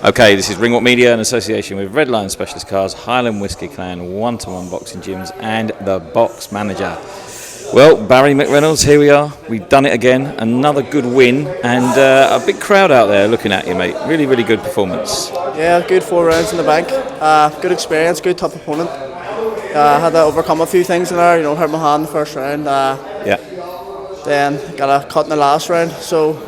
Okay, this is Ringwalk Media in association with Red Lion Specialist Cars, Highland Whiskey Clan, one-to-one boxing gyms, and the Box Manager. Well, Barry McReynolds, here we are. We've done it again. Another good win, and a big crowd out there looking at you, mate. Really, really good performance. Yeah, good 4 rounds in the bank. Good experience, good tough opponent. Had to overcome a few things in there. Hurt my hand in the first round. Then got a cut in the last round. So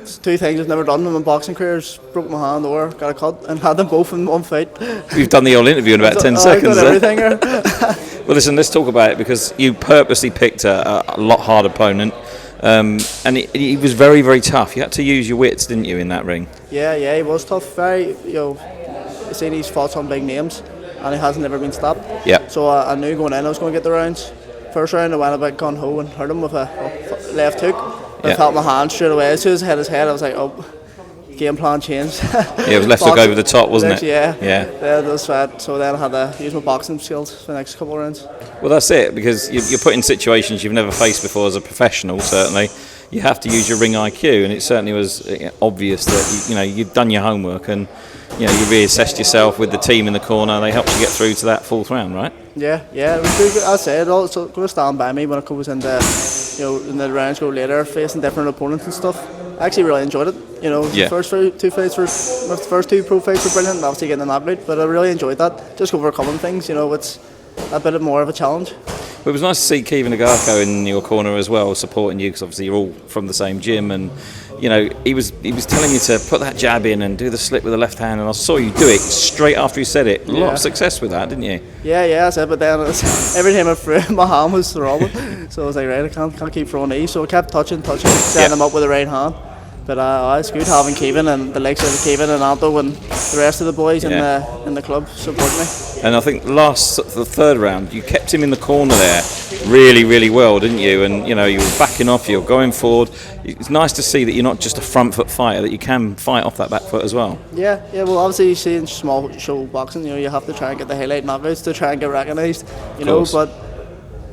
it's 2 things I've never done in my boxing career. Broke my hand or got a cut, and had them both in one fight. We've done the whole interview in about 10 seconds. I've done everything. Well, listen, let's talk about it, because you purposely picked a lot hard opponent, and he was very, very tough. You had to use your wits, didn't you, in that ring? Yeah, he was tough. Very, you seen he's fought some big names, and he hasn't ever been stopped. Yeah. So I knew going in I was going to get the rounds. First round I went a bit gung-ho and hurt him with a left hook. I felt my hand straight away. As soon as I hit his head, I was like, oh, game plan changed. Yeah, it was left hook over the top, wasn't it? Yeah, that's right. So then I had to use my boxing skills for the next couple of rounds. Well, that's it, because you're put in situations you've never faced before as a professional, certainly. You have to use your ring IQ, and it certainly was obvious that you'd done your homework, and you reassessed yourself with the team in the corner. They helped you get through to that 4th round, right? Yeah, it was good. I said, also going to stand by me when it comes into in the rounds go later, facing different opponents and stuff. I actually really enjoyed it. The first 2 fights my first 2 pro fights were brilliant. Obviously getting a knockout, but I really enjoyed that. Just overcoming things. It's a bit more of a challenge. Well, it was nice to see Kevin Agarko in your corner as well, supporting you, because obviously you're all from the same gym, and he was telling you to put that jab in and do the slip with the left hand, and I saw you do it straight after you said it. A lot of success with that, didn't you? Yeah, I said, but then every time I threw, my hand was throbbing, so I was like, right, I can't keep throwing these, so I kept touching, setting them up with the right hand. But it's good having Kevin and the likes of Kevin and Aldo and the rest of the boys in the club supporting me. And I think the 3rd round, you kept him in the corner there really, really well, didn't you? And you were backing off, you were going forward. It's nice to see that you're not just a front foot fighter, that you can fight off that back foot as well. Yeah. Well, obviously, you see in small show boxing, you have to try and get the highlight knockouts to try and get recognised. But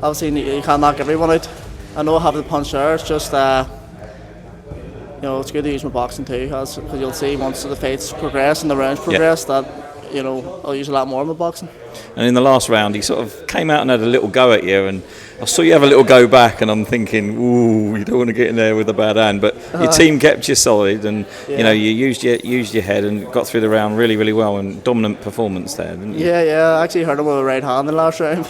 obviously you can't knock everyone out. I know I have the punch there. It's just it's good to use my boxing too, because you'll see once the fights progress and the rounds progress that I'll use a lot more of my boxing. And in the last round, he sort of came out and had a little go at you, and I saw you have a little go back, and I'm thinking, ooh, you don't want to get in there with a bad hand. But your team kept you solid, and you used your head and got through the round really, really well, and dominant performance there, didn't you? Yeah. I actually hurt him with the right hand in the last round.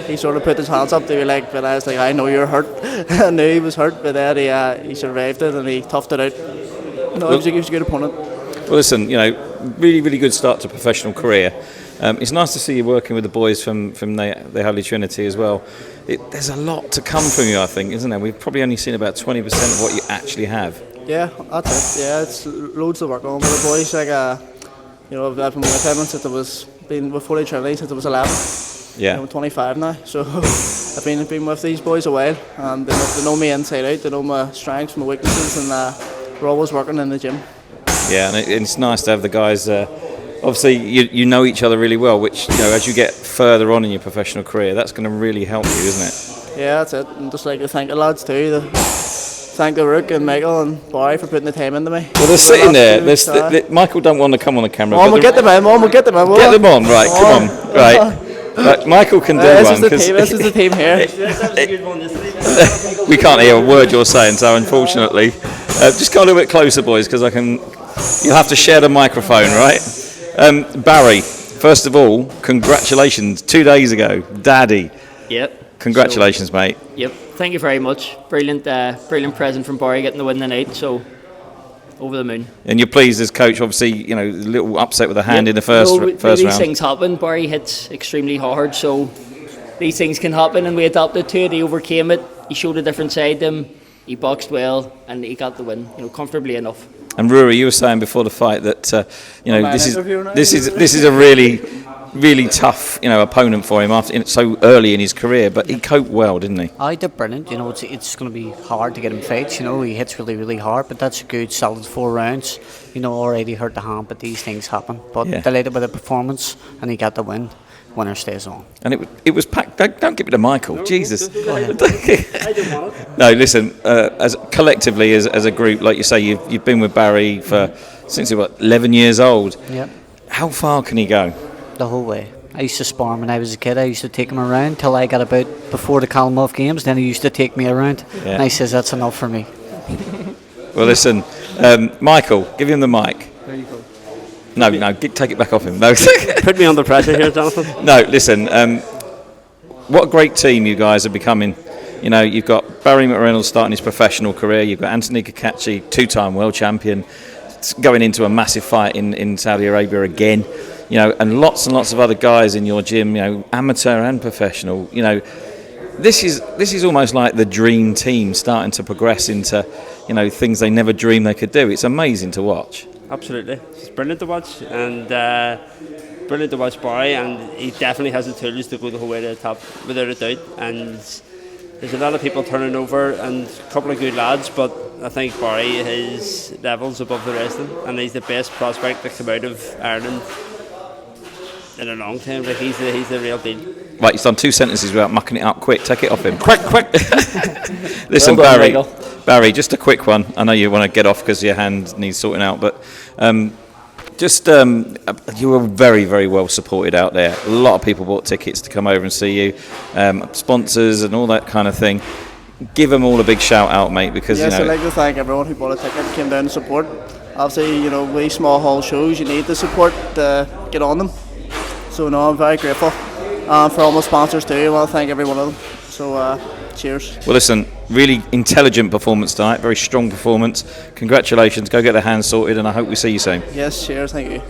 He sort of put his hands up to be like, but I was like, I know you're hurt. I knew he was hurt, but then he survived it and he toughed it out. He was a good opponent. Well, listen, really, really good start to a professional career. It's nice to see you working with the boys from the Holy Trinity as well. There's a lot to come from you, I think, isn't there? We've probably only seen about 20% of what you actually have. Yeah, that's it. Yeah, it's loads to work on with the boys. Like, I've been with him since been with Holy Trinity since I was 11. Yeah. I'm 25 now, so I've been with these boys a while, and they know me inside out. They know my strengths, my weaknesses, and we're always working in the gym. Yeah, and it's nice to have the guys. Obviously, you know each other really well, which as you get further on in your professional career, that's going to really help you, isn't it? Yeah, that's it. And just like to thank the lads too. Thank the Rook and Michael and Barry for putting the time into me. Well, they're sitting there. Michael don't want to come on the camera. We'll get them in. Get them on, right? Come on, right. Right, Michael can do one. This is the team here. We can't hear a word you're saying, so unfortunately, just go a little bit closer, boys, because you'll have to share the microphone, right? Barry, first of all, congratulations. 2 days ago, Daddy. Yep. Congratulations, mate. Yep. Thank you very much. Brilliant present from Barry getting the win the night. So. Over the moon. And you're pleased as coach, obviously, a little upset with the hand in the first round. These things happen. Barry hits extremely hard, so these things can happen, and we adapted to it. He overcame it. He showed a different side to him. He boxed well, and he got the win, comfortably enough. And Rory, you were saying before the fight that this is a really tough opponent for him after so early in his career, but he coped well, didn't he? I did brilliant. It's going to be hard to get him fights. He hits really, really hard, but that's a good solid 4 rounds. Already hurt the hand, but these things happen. But delighted with the performance, and he got the win. Winner stays on. And it was packed. Don't give it to Michael. No, Jesus. I didn't want it. No, listen. As collectively as a group, like you say, you've been with Barry for since he was 11 years old. Yep. How far can he go? The whole way. I used to spar him when I was a kid. I used to take him around till I got about before the Calmuff games. Then he used to take me around, and I says that's enough for me. Well, listen, Michael, give him the mic. There you go. No, take it back off him. No. Put me under pressure here, Jonathan. No, listen. What a great team you guys are becoming. You know, you've got Barry McReynolds starting his professional career. You've got Anthony Kakachi, 2-time world champion, going into a massive fight in Saudi Arabia again. You know, and lots of other guys in your gym. You know, amateur and professional. You know, this is almost like the dream team starting to progress into, you know, things they never dreamed they could do. It's amazing to watch. Absolutely, it's brilliant to watch, and brilliant to watch Barry, and he definitely has the tools to go the whole way to the top without a doubt. And there's a lot of people turning over and a couple of good lads, but I think Barry, his level's above the rest of them, and he's the best prospect to come out of Ireland in a long time. Like he's the real deal. Right, he's done 2 sentences without mucking it up. Quick, take it off him. Quick. Listen, Well done, Barry, just a quick one. I know you want to get off because your hand needs sorting out, but you were very, very well supported out there. A lot of people bought tickets to come over and see you, sponsors and all that kind of thing. Give them all a big shout out, mate, because yes, you know. I'd like to thank everyone who bought a ticket, came down to support. Obviously, you know, we small hall shows, you need the support to get on them. So no, I'm very grateful. For all my sponsors too, I want to thank every one of them. So cheers. Well, listen, really intelligent performance tonight, very strong performance. Congratulations, go get the hands sorted, and I hope we see you soon. Yes, cheers, thank you.